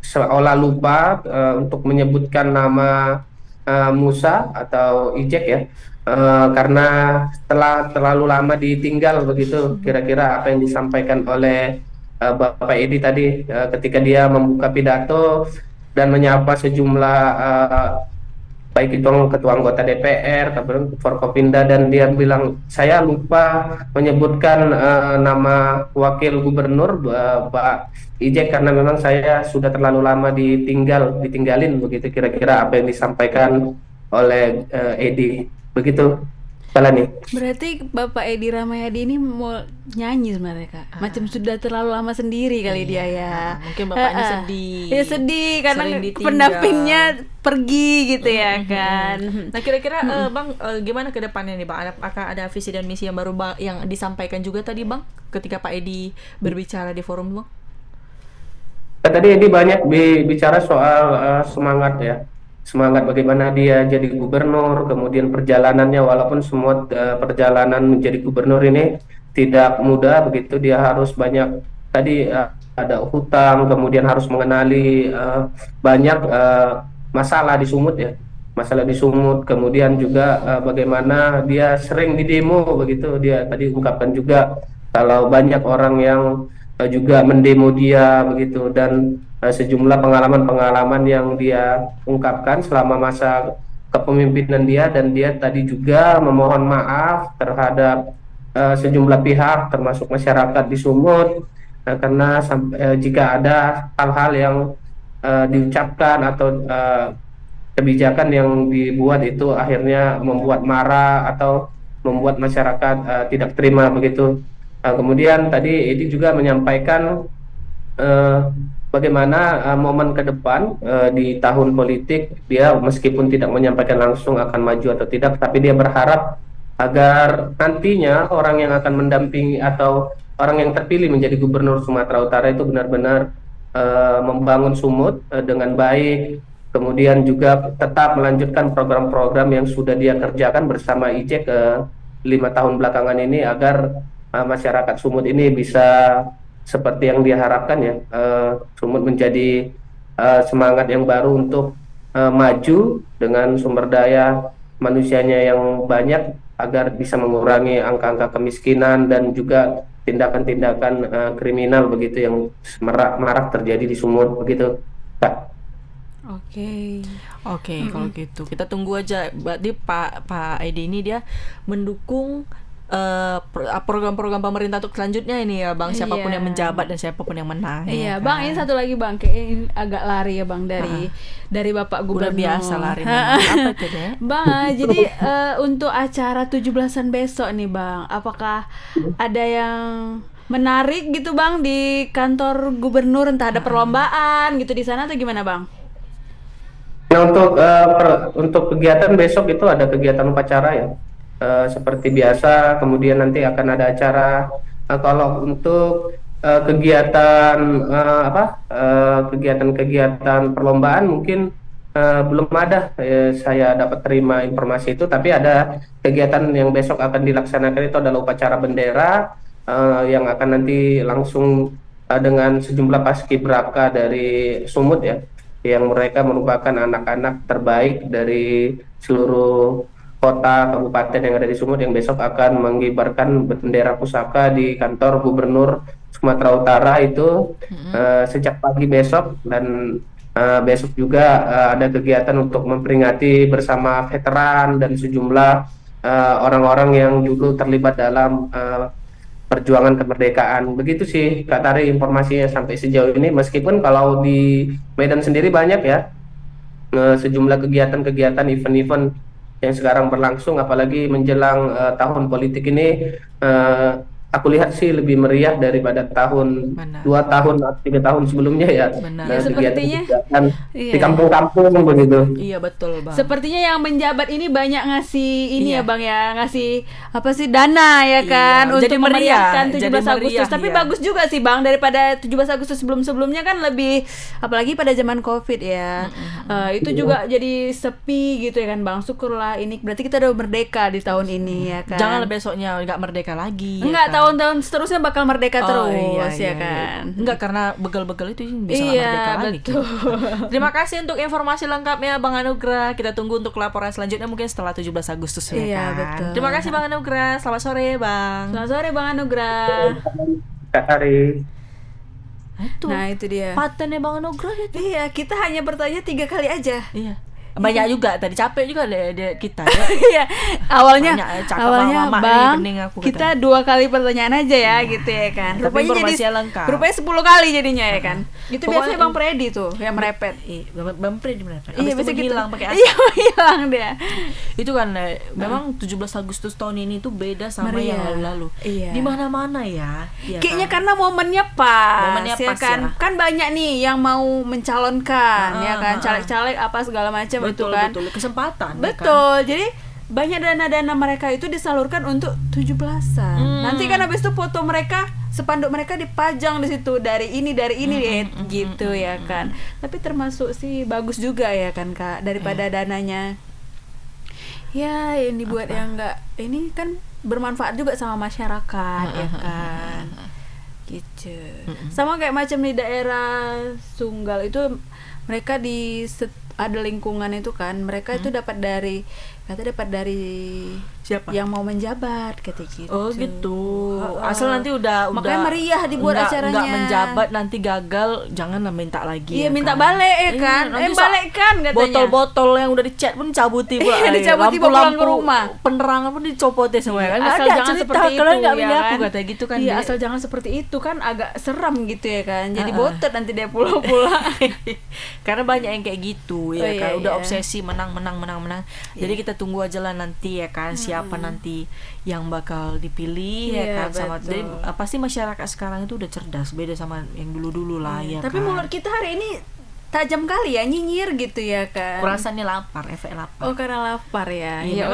G: seolah lupa untuk menyebutkan nama Musa atau Ijek ya, karena setelah terlalu lama ditinggal begitu. Kira-kira apa yang disampaikan oleh Bapak Edi tadi ketika dia membuka pidato dan menyapa sejumlah baik itu ketua anggota DPR, Forkopimda, dan dia bilang saya lupa menyebutkan nama wakil gubernur Pak Ijek karena memang saya sudah terlalu lama ditinggalin begitu, kira-kira apa yang disampaikan oleh Edi begitu. Nih.
B: Berarti Bapak Edi Rahmayadi ini mau nyanyi sebenarnya Kak. Macam sudah terlalu lama sendiri kali dia ya.
A: Mungkin Bapaknya sedih.
B: Ya sedih karena pendampingnya pergi gitu ya kan.
A: Nah kira-kira Bang gimana ke depannya nih Bang? Apakah ada visi dan misi yang baru yang disampaikan juga tadi Bang ketika Pak Edi berbicara di forum Bang?
G: Tadi Edi banyak bicara soal semangat ya. Semangat bagaimana dia jadi gubernur, kemudian perjalanannya, walaupun semua perjalanan menjadi gubernur ini tidak mudah begitu, dia harus banyak tadi ada hutang, kemudian harus mengenali banyak masalah di Sumut ya, masalah di Sumut, kemudian juga bagaimana dia sering di demo begitu, dia tadi ungkapkan juga kalau banyak orang yang juga mendemo dia begitu, dan sejumlah pengalaman-pengalaman yang dia ungkapkan selama masa kepemimpinan dia, dan dia tadi juga memohon maaf terhadap sejumlah pihak termasuk masyarakat di Sumut karena jika ada hal-hal yang diucapkan atau kebijakan yang dibuat itu akhirnya membuat marah atau membuat masyarakat tidak terima begitu. Kemudian tadi Edi juga menyampaikan bagaimana momen ke depan di tahun politik, dia meskipun tidak menyampaikan langsung akan maju atau tidak, tapi dia berharap agar nantinya orang yang akan mendampingi atau orang yang terpilih menjadi gubernur Sumatera Utara itu benar-benar membangun Sumut dengan baik, kemudian juga tetap melanjutkan program-program yang sudah dia kerjakan bersama IJEK 5 tahun belakangan ini agar masyarakat Sumut ini bisa seperti yang diharapkan ya, Sumut menjadi semangat yang baru untuk maju dengan sumber daya manusianya yang banyak agar bisa mengurangi angka-angka kemiskinan dan juga tindakan-tindakan kriminal begitu yang marak terjadi di Sumut begitu, Kak.
A: Oke, kalau gitu kita tunggu aja. Berarti Pak Edi ini dia mendukung program-program pemerintah untuk selanjutnya ini ya Bang, siapapun yang menjabat dan siapapun yang menang.
B: Iya Bang, ini satu lagi Bang, kayak agak lari ya Bang dari Bapak Gubernur.
A: Udah biasa lari apa itu deh
B: Bang, jadi untuk acara 17-an besok nih Bang, apakah ada yang menarik gitu Bang di kantor gubernur, entah ada perlombaan gitu di sana atau gimana Bang?
G: Nah untuk kegiatan besok itu ada kegiatan upacara ya, seperti biasa. Kemudian nanti akan ada acara kalau untuk kegiatan kegiatan perlombaan mungkin belum ada, saya dapat terima informasi itu, tapi ada kegiatan yang besok akan dilaksanakan itu adalah upacara bendera yang akan nanti langsung dengan sejumlah paskibraka dari Sumut ya, yang mereka merupakan anak-anak terbaik dari seluruh kota kabupaten yang ada di Sumut yang besok akan mengibarkan bendera pusaka di kantor Gubernur Sumatera Utara itu sejak pagi besok, dan besok juga ada kegiatan untuk memperingati bersama veteran dan sejumlah orang-orang yang dulu terlibat dalam perjuangan kemerdekaan. Begitu sih Kak Tari informasinya sampai sejauh ini, meskipun kalau di Medan sendiri banyak ya sejumlah kegiatan-kegiatan, event-event yang sekarang berlangsung, apalagi menjelang tahun politik ini. Aku lihat sih lebih meriah daripada tahun 2 tahun atau 3 tahun sebelumnya ya.
B: Sepertinya
G: di kampung-kampung begitu.
A: Iya betul Bang.
B: Sepertinya yang menjabat ini banyak ngasih ini ya Bang ya, ngasih apa sih, dana ya kan, untuk
A: jadi
B: memeriahkan
A: meriah,
B: 17 Agustus. Tapi bagus juga sih Bang, daripada 17 Agustus sebelum-sebelumnya kan lebih, apalagi pada zaman Covid ya. Itu juga jadi sepi gitu ya kan Bang. Syukurlah ini berarti kita udah merdeka di tahun ini ya kan.
A: Jangan besoknya nggak merdeka lagi.
B: Enggak,
A: ya kan?
B: Tahun-tahun seterusnya bakal merdeka terus ya kan.
A: Enggak, karena begal-begal itu bisa nggak merdeka lagi.
B: Betul.
A: Terima kasih untuk informasi lengkapnya Bang Anugrah. Kita tunggu untuk laporan selanjutnya mungkin setelah 17 Agustus ya
B: Iya,
A: kan.
B: betul.
A: Terima kasih Bang Anugrah. Selamat sore Bang.
B: Selamat sore Bang Anugrah.
G: Kak Tari.
B: Nah itu dia.
A: Patennya Bang Anugrah itu.
B: Iya, kita hanya bertanya 3 kali aja.
A: Iya. Banyak juga tadi, capek juga deh kita ya.
B: Iya, awalnya
A: mama
B: Bang,
A: ini aku
B: kita 2 kali pertanyaan aja ya gitu ya kan.
A: Tapi
B: Rupanya
A: informasinya lengkap.
B: Rupanya 10 kali jadinya ya kan. Itu
A: Pokoknya
B: biasanya Bang Freddy tuh yang merepet.
A: Bang Freddy merepet.
B: Iya,
A: Abis
B: bisa
A: itu hilang pakai
B: Iya, hilang dia.
A: Itu kan memang 17 Agustus tahun ini tuh beda sama
B: Meriah.
A: yang lalu-lalu.
B: Iya.
A: Di mana-mana ya.
B: Kayaknya karena momennya pas.
A: Momennya
B: ya
A: pas
B: kan.
A: ya.
B: Kan banyak nih yang mau mencalonkan ya kan, caleg-caleg apa segala macam itu kan.
A: Betul, kesempatan.
B: Betul. Jadi banyak dana-dana mereka itu disalurkan untuk 17-an. Nanti kan habis itu foto mereka, spanduk mereka dipajang di situ dari ini gitu ya kan. Tapi termasuk sih bagus juga ya kan Kak, daripada dananya ya yang dibuat yang enggak, ini kan bermanfaat juga sama masyarakat ya kan. Gitu. Sama kayak macam di daerah Sunggal itu, mereka ada lingkungan itu kan, mereka itu dapat dari
A: siapa?
B: Yang mau menjabat kata gitu.
A: Oh gitu. Asal nanti udah
B: makanya meriah dibuat acaranya.
A: Enggak menjabat nanti gagal, jangan minta lagi.
B: Iya,
A: ya
B: minta
A: kan?
B: balik ya kan. Balikkan katanya.
A: Botol-botol yang udah dicat pun cabuti pula.
B: Dicabuti pulang ke rumah.
A: Penerangan pun dicopotin semua kan.
B: Asal
A: ada
B: jangan
A: cerita,
B: seperti itu.
A: Kalian enggak
B: ya
A: milih
B: kan?
A: aku kata gitu kan.
B: Iya, asal jangan seperti itu kan, agak seram gitu ya kan. Jadi botet nanti dia pulang.
A: Karena banyak yang kayak gitu ya kan. Udah
B: iya.
A: obsesi menang. Jadi kita tunggu aja lah nanti ya kan, siapa nanti yang bakal dipilih ya kan, sama jadi pasti masyarakat sekarang itu udah cerdas, beda sama yang dulu-dulu lah ya.
B: Tapi
A: kan?
B: mulut kita hari ini tajam kali ya, nyinyir gitu ya kan.
A: Rasanya lapar, efek lapar.
B: Oh, karena lapar ya.
A: Iya,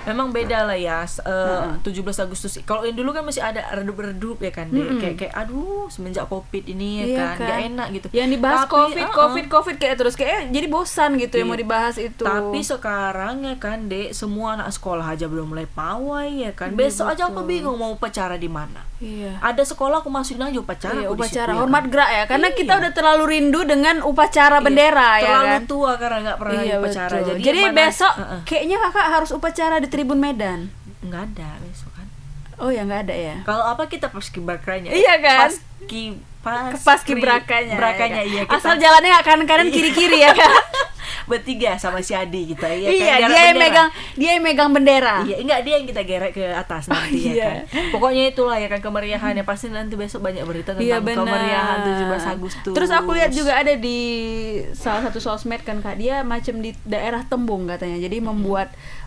A: memang beda lah ya. 17 Agustus. Kalau yang dulu kan masih ada redup-redup ya kan. Kayak aduh, semenjak Covid ini ya
B: iya
A: kan, gak enak gitu.
B: Yang dibahas Covid kayak terus kayak jadi bosan gitu yang mau dibahas itu.
A: Tapi sekarang ya kan, Dek, semua anak sekolah aja belum mulai pawai ya kan. Besok aja aku bingung mau upacara di mana.
B: Iya.
A: Ada sekolah aku masukin aja upacara.
B: Iya,
A: aku
B: upacara
A: disitu,
B: hormat gerak ya. Karena
A: iya.
B: kita udah terlalu rindu dengan upacara bendera ya
A: terlalu
B: kan.
A: tua karena nggak pernah upacara.
B: Betul.
A: Jadi
B: besok kayaknya kakak harus upacara di Tribun Medan.
A: Nggak ada besok kan.
B: Oh ya, nggak ada ya.
A: Kalau apa kita paskibrakannya.
B: Iya kan.
A: Paskibrakanya.
B: Iya. Asal jalannya nggak kanan-kanan kiri-kiri ya kan.
A: Bertiga sama si Adi kita ya
B: iya,
A: kan.
B: Dia yang megang bendera.
A: Iya, enggak, dia yang kita gerek ke atas nanti ya kan. Pokoknya itulah ya kan kemeriahannya, pasti nanti besok banyak berita tentang kemeriahan 17 Agustus.
B: Terus aku lihat juga ada di salah satu sosmed kan Kak, dia macam di daerah Tembung katanya. Jadi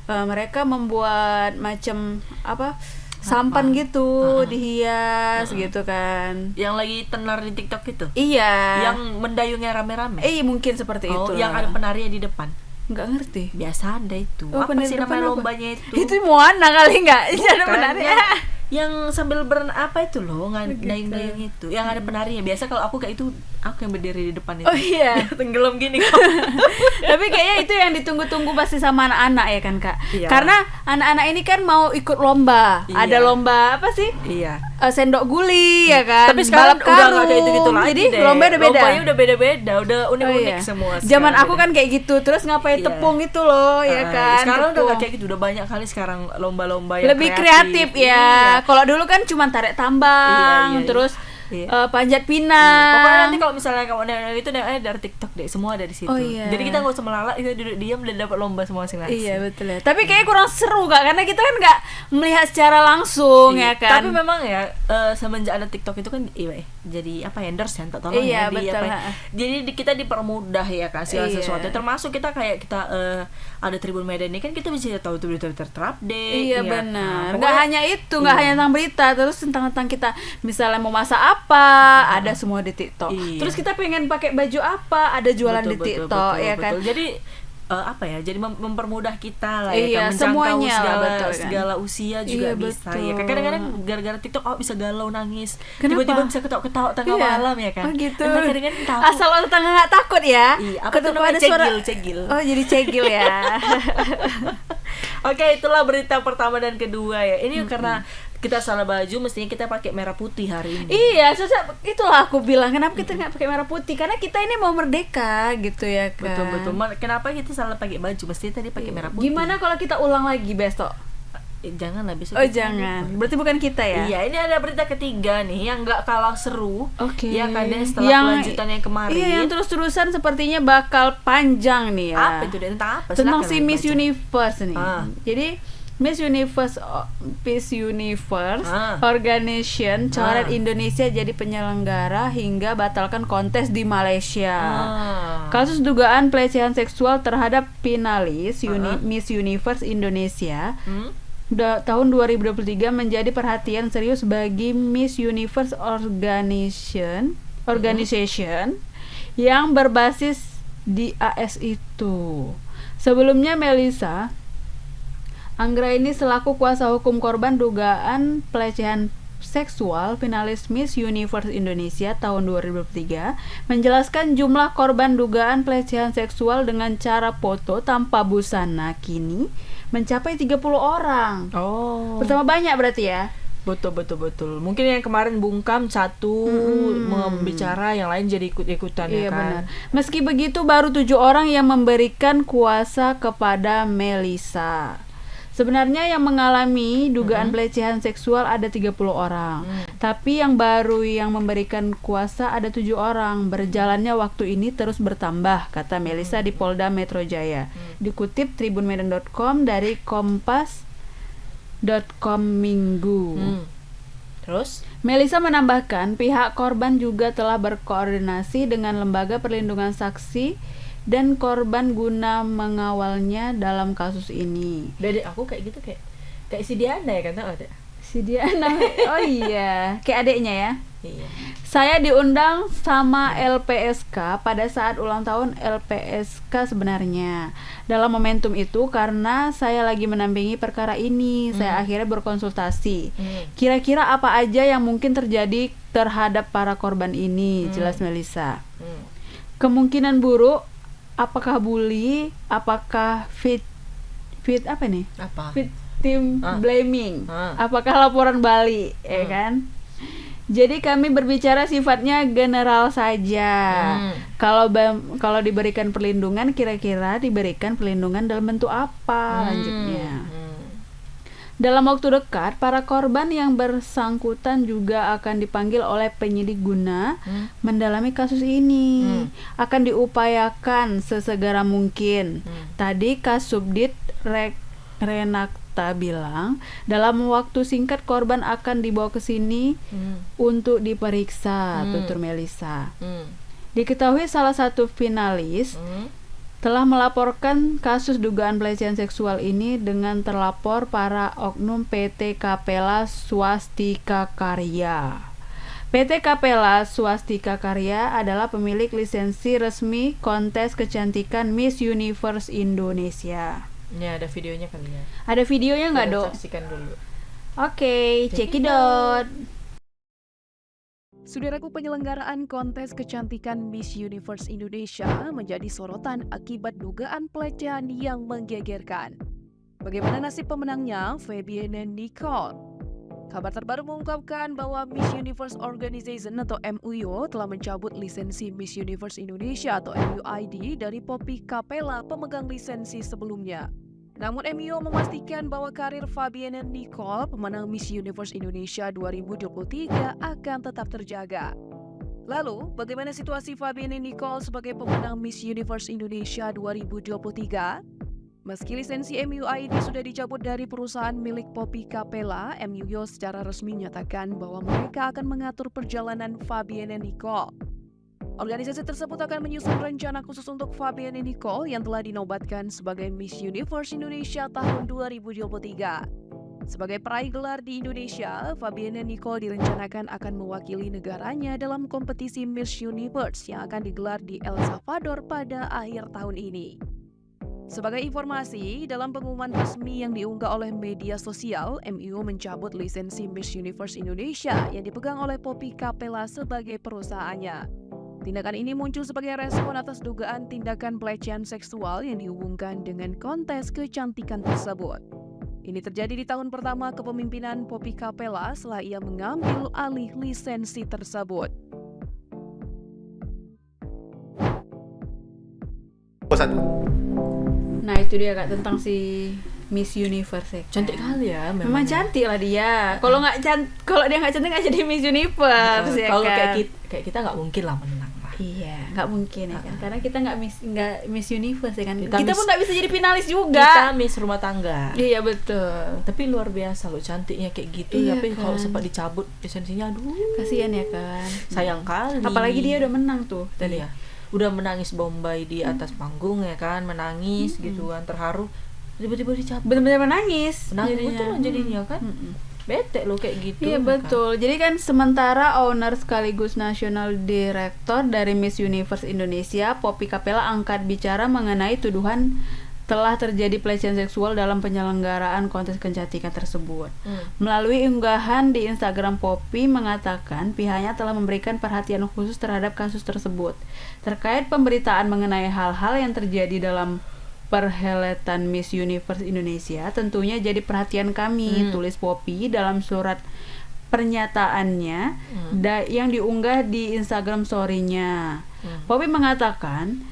B: mereka membuat macam sampan gitu, dihias gitu kan.
A: Yang lagi tenar di TikTok itu?
B: Iya.
A: Yang mendayungnya rame-rame?
B: Mungkin seperti itu.
A: Yang ada penarinya di depan?
B: Nggak ngerti.
A: Biasa ada itu.
B: Apa
A: sih namanya lombanya itu?
B: Itu Moana kali nggak? Ada penari.
A: Yang sambil itu loh, dayung-dayung itu. Yang ada penarinya. Biasa kalau aku kayak itu aku yang berdiri di depan itu.
B: Oh iya.
A: Tenggelam gini kok.
B: Tapi kayaknya itu yang ditunggu-tunggu pasti sama anak-anak ya kan Kak?
A: Iya.
B: Karena anak-anak ini kan mau ikut lomba.
A: Iya.
B: Ada lomba apa sih?
A: Iya.
B: Sendok guli ya kan.
A: Tapi sekarang
B: balap
A: udah
B: karung.
A: nggak kayak gitu-gitu lagi
B: Jadi
A: deh.
B: lomba udah beda.
A: Lombanya udah beda-beda, udah unik-unik semua.
B: Zaman
A: sekarang
B: aku kan kayak gitu. Terus ngapain
A: Iya.
B: tepung itu loh ya kan.
A: Sekarang udah
B: tepung.
A: nggak kayak gitu, udah banyak kali sekarang lomba-lomba yang
B: Lebih kreatif ya.
A: Iya.
B: Kalau dulu kan cuma tarik tambang,
A: Iya.
B: terus
A: Iya.
B: panjat
A: Iya.
B: pinang.
A: Pokoknya nanti kalau misalnya kamu itu dari TikTok deh, semua ada di situ.
B: Oh, iya.
A: Jadi kita nggak usah melalak, kita duduk diam dan dapat lomba semua masing-masing.
B: Iya betul ya. Tapi kayaknya kurang seru Kak, karena kita kan nggak melihat secara langsung
A: Iya.
B: ya kan.
A: Tapi memang ya semenjak ada TikTok itu kan jadi apa endorse ya, tolong
B: Iya,
A: ya di
B: betul,
A: apa.
B: ha.
A: Jadi kita dipermudah ya kasih
B: Iya.
A: sesuatu. Termasuk kita ada Tribun Medan ini kan kita bisa tahu tuh berita terupdate.
B: Iya
A: ya.
B: benar.
A: Nah,
B: Nggak
A: pokoknya-
B: hanya itu, nggak
A: Iya.
B: hanya tentang berita, terus tentang kita misalnya mau masak apa, ada semua di TikTok.
A: Iya.
B: Terus kita pengen pakai baju apa, ada jualan di TikTok ya kan.
A: Jadi apa ya? Jadi mempermudah kita lah
B: Iya,
A: ya kan, menjangkau
B: semuanya lah,
A: segala
B: betul kan.
A: segala usia juga
B: Iya,
A: bisa
B: betul.
A: ya. kan. Kadang-kadang gara-gara TikTok bisa galau nangis.
B: Kenapa?
A: Tiba-tiba bisa ketawa-ketawa tengah
B: Iya.
A: malam ya kan.
B: Oh gitu.
A: Kadang-kadang tahu.
B: Asal orang tetangga nggak takut ya.
A: Iya, apa
B: Ketika
A: tuh namanya?
B: ada suara
A: Cegil.
B: Oh jadi cegil ya.
A: Oke, itulah berita pertama dan kedua ya. Ini karena kita salah baju, mestinya kita pakai merah putih hari ini.
B: Iya, itulah aku bilang kenapa kita nggak pakai merah putih, karena kita ini mau merdeka gitu ya kan.
A: Betul. Kenapa kita salah pakai baju? Mestinya tadi pakai merah putih.
B: Gimana kalau kita ulang lagi besok?
A: Janganlah besok.
B: Oh
A: kita
B: jangan,
A: lupa.
B: berarti bukan kita ya?
A: Iya, ini ada berita ketiga nih yang nggak kalah seru.
B: Oke.
A: Ya kan deh, setelah kelanjutan yang kemarin.
B: Iya, yang terus-terusan sepertinya bakal panjang nih ya.
A: Apa itu deh? Tentang apa?
B: Tentang
A: Silakan
B: si Miss
A: baca.
B: Universe nih.
A: Ah.
B: Jadi Miss Universe Organization coret Indonesia jadi penyelenggara hingga batalkan kontes di Malaysia. Kasus dugaan pelecehan seksual terhadap finalis Miss Universe Indonesia tahun 2023 menjadi perhatian serius bagi Miss Universe Organization yang berbasis di AS itu. Sebelumnya Melissa Anggraini selaku kuasa hukum korban dugaan pelecehan seksual finalis Miss Universe Indonesia tahun 2023 menjelaskan jumlah korban dugaan pelecehan seksual dengan cara foto tanpa busana kini mencapai 30 orang.
A: Oh.
B: Pertama banyak berarti ya?
A: Betul. Mungkin yang kemarin bungkam satu membicara, yang lain jadi ikut-ikutan
B: Iya
A: ya kan.
B: benar. Meski begitu baru 7 orang yang memberikan kuasa kepada Melissa. Sebenarnya yang mengalami dugaan pelecehan seksual ada 30 orang. Tapi yang baru yang memberikan kuasa ada 7 orang. Berjalannya waktu ini terus bertambah, kata Melissa di Polda Metro Jaya. Dikutip tribunmedan.com dari kompas.com Minggu.
A: Terus?
B: Melissa menambahkan pihak korban juga telah berkoordinasi dengan Lembaga Perlindungan Saksi dan korban guna mengawalnya dalam kasus ini.
A: Dari aku kayak gitu kayak si Diana ya kan, tahu ada?
B: Si Diana. Oh iya, kayak adiknya ya.
A: Iya.
B: Saya diundang sama LPSK pada saat ulang tahun LPSK sebenarnya. Dalam momentum itu karena saya lagi menampingi perkara ini, saya akhirnya berkonsultasi. Kira-kira apa aja yang mungkin terjadi terhadap para korban ini, jelas Melissa. Kemungkinan buruk, apakah bully, apakah apa nih?
A: Apa?
B: Victim blaming, apakah laporan balik, ya kan? Jadi kami berbicara sifatnya general saja. Kalau diberikan perlindungan, kira-kira diberikan perlindungan dalam bentuk apa lanjutnya? Dalam waktu dekat, para korban yang bersangkutan juga akan dipanggil oleh penyidik guna mendalami kasus ini. Akan diupayakan sesegera mungkin. Tadi Kasubdit Renakta bilang dalam waktu singkat korban akan dibawa ke sini untuk diperiksa, tutur Melissa. Diketahui salah satu finalis telah melaporkan kasus dugaan pelecehan seksual ini dengan terlapor para oknum PT Capella Swastika Karya. PT Capella Swastika Karya adalah pemilik lisensi resmi kontes kecantikan Miss Universe Indonesia.
A: Ini ada videonya kali ya.
B: Ada videonya nggak, Dok?
A: Saksikan dulu.
B: Oke, check it out.
H: Saudaraku, penyelenggaraan kontes kecantikan Miss Universe Indonesia menjadi sorotan akibat dugaan pelecehan yang menggegerkan. Bagaimana nasib pemenangnya, Fabienne Nicole? Kabar terbaru mengungkapkan bahwa Miss Universe Organization atau MUO telah mencabut lisensi Miss Universe Indonesia atau MUID dari Poppy Capella, pemegang lisensi sebelumnya. Namun MUO memastikan bahwa karir Fabienne Nicole, pemenang Miss Universe Indonesia 2023, akan tetap terjaga. Lalu, bagaimana situasi Fabienne Nicole sebagai pemenang Miss Universe Indonesia 2023? Meski lisensi MUID sudah dicabut dari perusahaan milik Poppy Capella, MUO secara resmi menyatakan bahwa mereka akan mengatur perjalanan Fabienne Nicole. Organisasi tersebut akan menyusun rencana khusus untuk Fabienne Nicole yang telah dinobatkan sebagai Miss Universe Indonesia tahun 2023. Sebagai peraih gelar di Indonesia, Fabienne Nicole direncanakan akan mewakili negaranya dalam kompetisi Miss Universe yang akan digelar di El Salvador pada akhir tahun ini. Sebagai informasi, dalam pengumuman resmi yang diunggah oleh media sosial, MUO mencabut lisensi Miss Universe Indonesia yang dipegang oleh Poppy Capella sebagai perusahaannya. Tindakan ini muncul sebagai respon atas dugaan tindakan pelecehan seksual yang dihubungkan dengan kontes kecantikan tersebut. Ini terjadi di tahun pertama kepemimpinan Poppy Capella setelah ia mengambil alih lisensi tersebut.
B: Nah itu dia Kak, tentang si Miss Universe ya.
A: Cantik kali ya,
B: memang cantik lah dia. Kalau dia nggak cantik nggak jadi Miss Universe ya
A: kalau
B: kan.
A: kayak kita nggak mungkin lah menang lah.
B: Iya, nggak mungkin ya kan, karena kita nggak Miss Universe ya kan. Kita
A: Miss,
B: pun nggak bisa jadi finalis juga.
A: Kita Miss rumah tangga.
B: Iya betul.
A: Tapi luar biasa loh cantiknya kayak gitu.
B: Iya,
A: tapi
B: kan.
A: kalau sempat dicabut lisensinya, aduh,
B: kasihan ya kan.
A: Sayang kali.
B: Apalagi dia udah menang tuh tadi
A: ya. Udah menangis Bombay di atas panggung ya kan, menangis gitu kan, terharu, tiba-tiba dicabut.
B: Benar-benar menangis
A: betul jadinya kan. Bete lo kayak gitu.
B: Iya betul. Jadi kan sementara owner sekaligus national director dari Miss Universe Indonesia, Poppy Capella, angkat bicara mengenai tuduhan telah terjadi pelecehan seksual dalam penyelenggaraan kontes kecantikan tersebut. Melalui unggahan di Instagram, Poppy mengatakan pihaknya telah memberikan perhatian khusus terhadap kasus tersebut. Terkait pemberitaan mengenai hal-hal yang terjadi dalam perhelatan Miss Universe Indonesia, tentunya jadi perhatian kami, tulis Poppy dalam surat pernyataannya yang diunggah di Instagram story-nya. Poppy mengatakan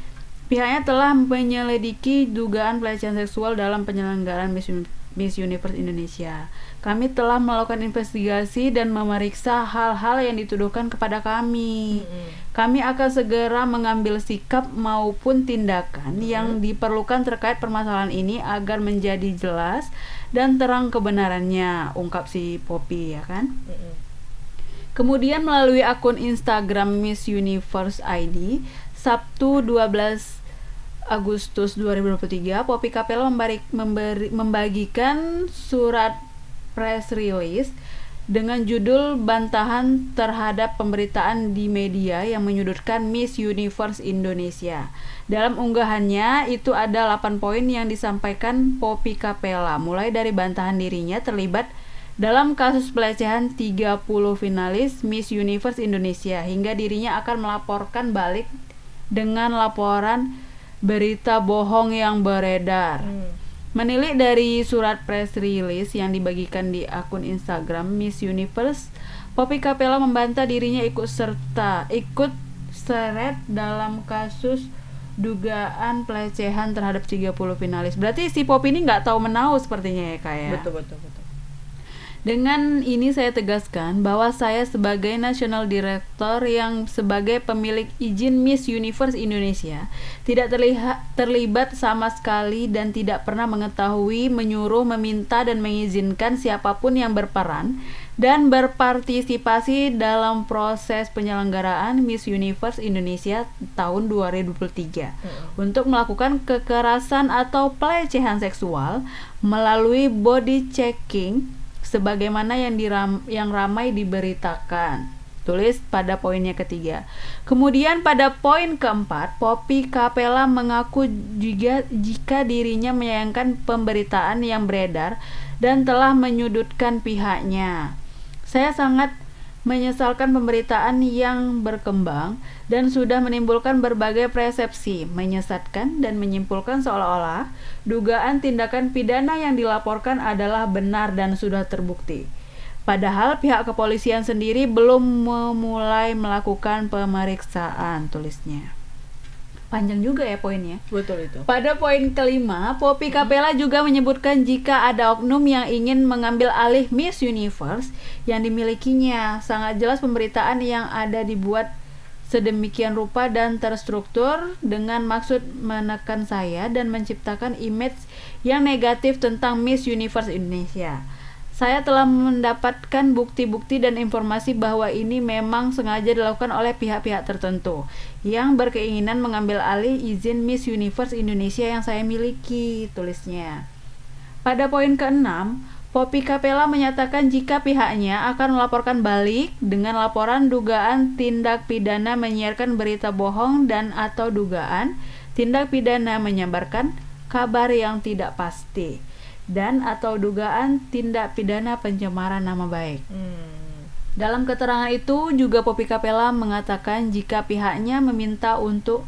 B: pihaknya telah menyelidiki dugaan pelecehan seksual dalam penyelenggaraan Miss Universe Indonesia. Kami telah melakukan investigasi dan memeriksa hal-hal yang dituduhkan kepada kami. Kami akan segera mengambil sikap maupun tindakan yang diperlukan terkait permasalahan ini agar menjadi jelas dan terang kebenarannya, ungkap si Poppy ya kan. Kemudian melalui akun Instagram Miss Universe ID, Sabtu 12 Agustus 2023, Poppy Capella membagikan surat press release dengan judul bantahan terhadap pemberitaan di media yang menyudutkan Miss Universe Indonesia. Dalam unggahannya itu ada 8 poin yang disampaikan Poppy Capella, mulai dari bantahan dirinya terlibat dalam kasus pelecehan 30 finalis Miss Universe Indonesia hingga dirinya akan melaporkan balik dengan laporan berita bohong yang beredar. Menilik dari surat press release yang dibagikan di akun Instagram Miss Universe, Poppy Capella membantah dirinya ikut seret dalam kasus dugaan pelecehan terhadap 30 finalis. Berarti si Poppy ini nggak tahu menahu sepertinya ya Kak ya.
A: Betul.
B: Dengan ini saya tegaskan bahwa saya sebagai National Director yang sebagai pemilik izin Miss Universe Indonesia tidak terlibat sama sekali dan tidak pernah mengetahui, menyuruh, meminta dan mengizinkan siapapun yang berperan dan berpartisipasi dalam proses penyelenggaraan Miss Universe Indonesia tahun 2023 untuk melakukan kekerasan atau pelecehan seksual melalui body checking sebagaimana yang ramai diberitakan, tulis pada poinnya ketiga. Kemudian pada poin keempat, Poppy Capella mengaku juga jika dirinya menyayangkan pemberitaan yang beredar dan telah menyudutkan pihaknya. Saya sangat menyesalkan pemberitaan yang berkembang dan sudah menimbulkan berbagai persepsi, menyesatkan dan menyimpulkan seolah-olah dugaan tindakan pidana yang dilaporkan adalah benar dan sudah terbukti. Padahal pihak kepolisian sendiri belum memulai melakukan pemeriksaan, tulisnya. Panjang juga ya poinnya.
A: Betul itu.
B: Pada poin kelima, Poppy Capella juga menyebutkan jika ada oknum yang ingin mengambil alih Miss Universe yang dimilikinya. Sangat jelas pemberitaan yang ada dibuat sedemikian rupa dan terstruktur dengan maksud menekan saya dan menciptakan image yang negatif tentang Miss Universe Indonesia. Saya telah mendapatkan bukti-bukti dan informasi bahwa ini memang sengaja dilakukan oleh pihak-pihak tertentu yang berkeinginan mengambil alih izin Miss Universe Indonesia yang saya miliki, tulisnya. Pada poin ke-6, Poppy Capella menyatakan jika pihaknya akan melaporkan balik dengan laporan dugaan tindak pidana menyiarkan berita bohong dan atau dugaan tindak pidana menyebarkan kabar yang tidak pasti dan atau dugaan tindak pidana pencemaran nama baik. Dalam keterangan itu juga Poppy Capella mengatakan jika pihaknya meminta untuk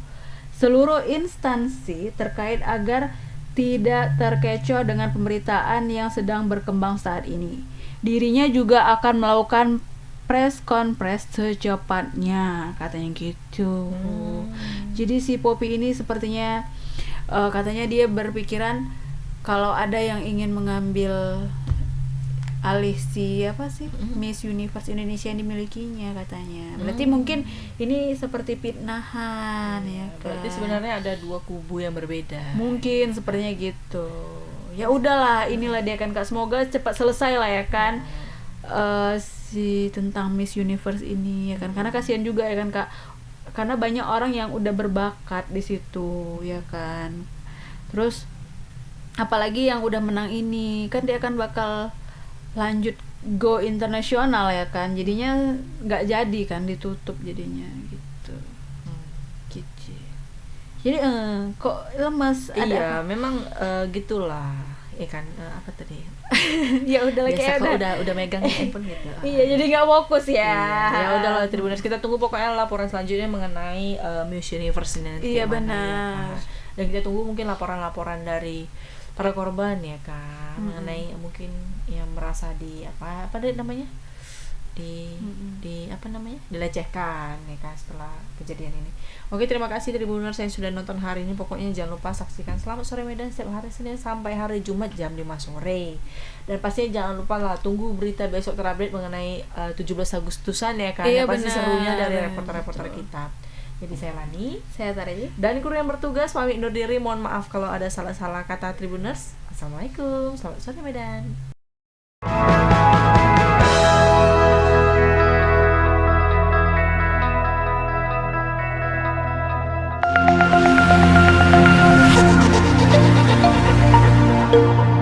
B: seluruh instansi terkait agar tidak terkecoh dengan pemberitaan yang sedang berkembang saat ini. Dirinya juga akan melakukan press conference secepatnya, katanya gitu. Jadi si Poppy ini sepertinya katanya dia berpikiran kalau ada yang ingin mengambil alih Miss Universe Indonesia yang dimilikinya, katanya. Berarti mungkin ini seperti fitnahan ya kan.
A: Berarti sebenarnya ada dua kubu yang berbeda.
B: Mungkin sepertinya gitu. Ya udahlah, inilah dia kan Kak. Semoga cepat selesai lah ya kan. Si tentang Miss Universe ini ya kan. Karena kasihan juga ya kan Kak. Karena banyak orang yang udah berbakat di situ ya kan. Terus apalagi yang udah menang ini kan dia kan bakal lanjut go internasional ya kan, jadinya nggak jadi kan, ditutup jadinya gitu. Gitu. Jadi kok lemes?
A: Iya, memang gitulah ya kan. Apa tadi?
B: Ya udah lagi
A: udah megang handphone gitu.
B: Iya, jadi nggak fokus ya.
A: Ya udahlah Tribuners, kita tunggu pokoknya laporan selanjutnya mengenai Miss Universe ini.
B: Iya benar.
A: Ya, dan kita tunggu mungkin laporan-laporan dari para korban ya kan, mengenai mungkin yang merasa di apa namanya dilecehkan ya kan setelah kejadian ini. Oke, terima kasih Tribuners yang sudah nonton hari ini. Pokoknya jangan lupa saksikan Selamat Sore Medan setiap hari Senin sampai hari Jumat jam 5 sore. Dan pastinya jangan lupa lah tunggu berita besok terupdate mengenai 17 Agustusan ya kan.
B: Iya,
A: pasti
B: benar,
A: serunya dari reporter-reporter kita. Jadi saya Lani,
B: saya Tari,
A: dan kru yang bertugas pamit undur diri. Mohon maaf kalau ada salah-salah kata Tribuners. Assalamualaikum, selamat sore Medan. Thank you.